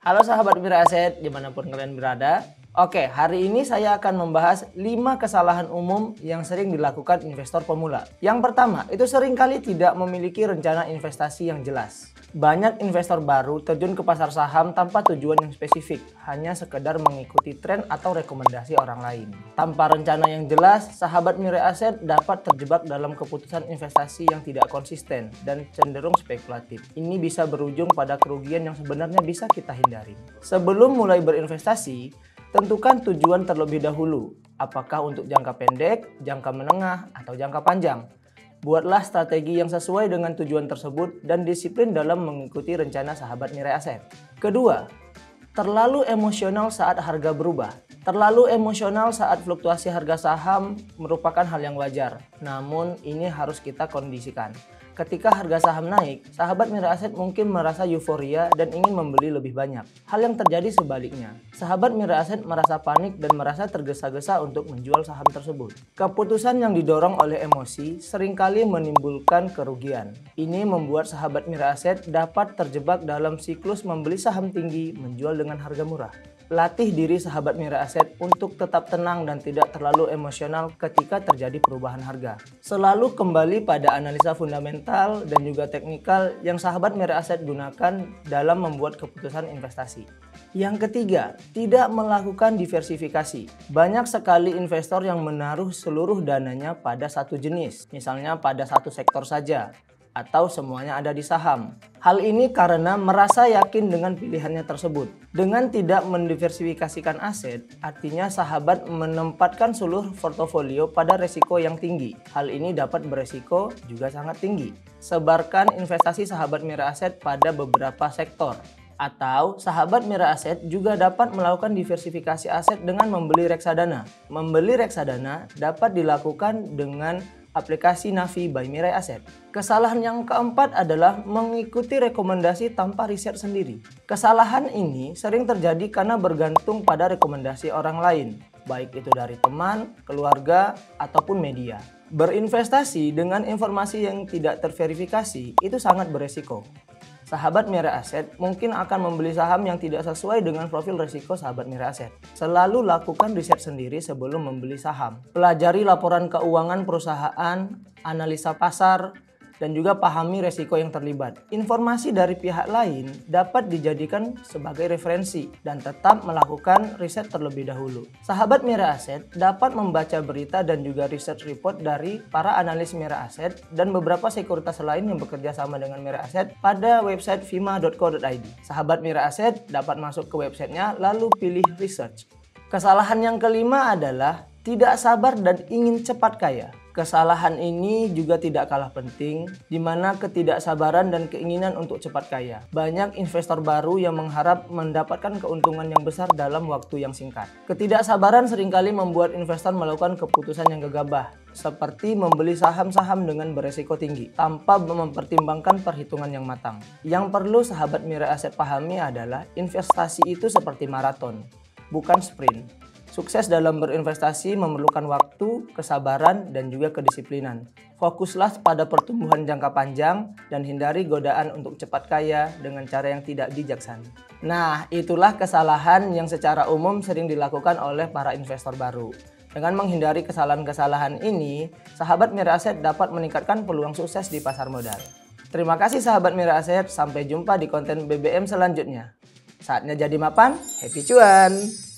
Halo sahabat Mira Aset, dimanapun kalian berada. Oke, hari ini saya akan membahas 5 kesalahan umum yang sering dilakukan investor pemula. Yang pertama, itu seringkali tidak memiliki rencana investasi yang jelas. Banyak investor baru terjun ke pasar saham tanpa tujuan yang spesifik, hanya sekedar mengikuti tren atau rekomendasi orang lain. Tanpa rencana yang jelas, sahabat Mira Aset dapat terjebak dalam keputusan investasi yang tidak konsisten dan cenderung spekulatif. Ini bisa berujung pada kerugian yang sebenarnya bisa kita hindari. Sebelum mulai berinvestasi, tentukan tujuan terlebih dahulu, apakah untuk jangka pendek, jangka menengah, atau jangka panjang. Buatlah strategi yang sesuai dengan tujuan tersebut dan disiplin dalam mengikuti rencana sahabat Mira Aset. Kedua, terlalu emosional saat harga berubah. Terlalu emosional saat fluktuasi harga saham merupakan hal yang wajar, namun ini harus kita kondisikan. Ketika harga saham naik, sahabat Mira Aset mungkin merasa euforia dan ingin membeli lebih banyak. Hal yang terjadi sebaliknya, sahabat Mira Aset merasa panik dan merasa tergesa-gesa untuk menjual saham tersebut. Keputusan yang didorong oleh emosi seringkali menimbulkan kerugian. Ini membuat sahabat Mira Aset dapat terjebak dalam siklus membeli saham tinggi, menjual dengan harga murah. Latih diri sahabat Mira Aset untuk tetap tenang dan tidak terlalu emosional ketika terjadi perubahan harga. Selalu kembali pada analisa fundamental dan juga teknikal yang sahabat Mira Aset gunakan dalam membuat keputusan investasi. Yang ketiga, tidak melakukan diversifikasi. Banyak sekali investor yang menaruh seluruh dananya pada satu jenis, misalnya pada satu sektor saja, atau semuanya ada di saham. Hal ini karena merasa yakin dengan pilihannya tersebut. Dengan tidak mendiversifikasikan aset, artinya sahabat menempatkan seluruh portofolio pada resiko yang tinggi. Hal ini dapat beresiko juga sangat tinggi. Sebarkan investasi sahabat Mira Aset pada beberapa sektor. Atau sahabat Mira Aset juga dapat melakukan diversifikasi aset dengan membeli reksadana. Membeli reksadana dapat dilakukan dengan aplikasi Navi by Mira Aset. Kesalahan yang keempat adalah mengikuti rekomendasi tanpa riset sendiri. Kesalahan ini sering terjadi karena bergantung pada rekomendasi orang lain, baik itu dari teman, keluarga, ataupun media. Berinvestasi dengan informasi yang tidak terverifikasi itu sangat beresiko. Sahabat Mira Aset mungkin akan membeli saham yang tidak sesuai dengan profil risiko sahabat Mira Aset. Selalu lakukan riset sendiri sebelum membeli saham. Pelajari laporan keuangan perusahaan, analisa pasar, dan juga pahami resiko yang terlibat. Informasi dari pihak lain dapat dijadikan sebagai referensi dan tetap melakukan riset terlebih dahulu. Sahabat Mira Aset dapat membaca berita dan juga research report dari para analis Mira Aset dan beberapa sekuritas lain yang bekerja sama dengan Mira Aset pada website vima.co.id. Sahabat Mira Aset dapat masuk ke websitenya lalu pilih research. Kesalahan yang kelima adalah tidak sabar dan ingin cepat kaya. Kesalahan ini juga tidak kalah penting, di mana ketidaksabaran dan keinginan untuk cepat kaya. Banyak investor baru yang mengharap mendapatkan keuntungan yang besar dalam waktu yang singkat. Ketidaksabaran seringkali membuat investor melakukan keputusan yang gegabah, seperti membeli saham-saham dengan beresiko tinggi, tanpa mempertimbangkan perhitungan yang matang. Yang perlu sahabat Mira Aset pahami adalah investasi itu seperti maraton, bukan sprint. Sukses dalam berinvestasi memerlukan waktu, kesabaran, dan juga kedisiplinan. Fokuslah pada pertumbuhan jangka panjang dan hindari godaan untuk cepat kaya dengan cara yang tidak bijaksana. Nah, itulah kesalahan yang secara umum sering dilakukan oleh para investor baru. Dengan menghindari kesalahan-kesalahan ini, sahabat Mira Aset dapat meningkatkan peluang sukses di pasar modal. Terima kasih sahabat Mira Aset, sampai jumpa di konten BBM selanjutnya. Saatnya jadi mapan, happy cuan!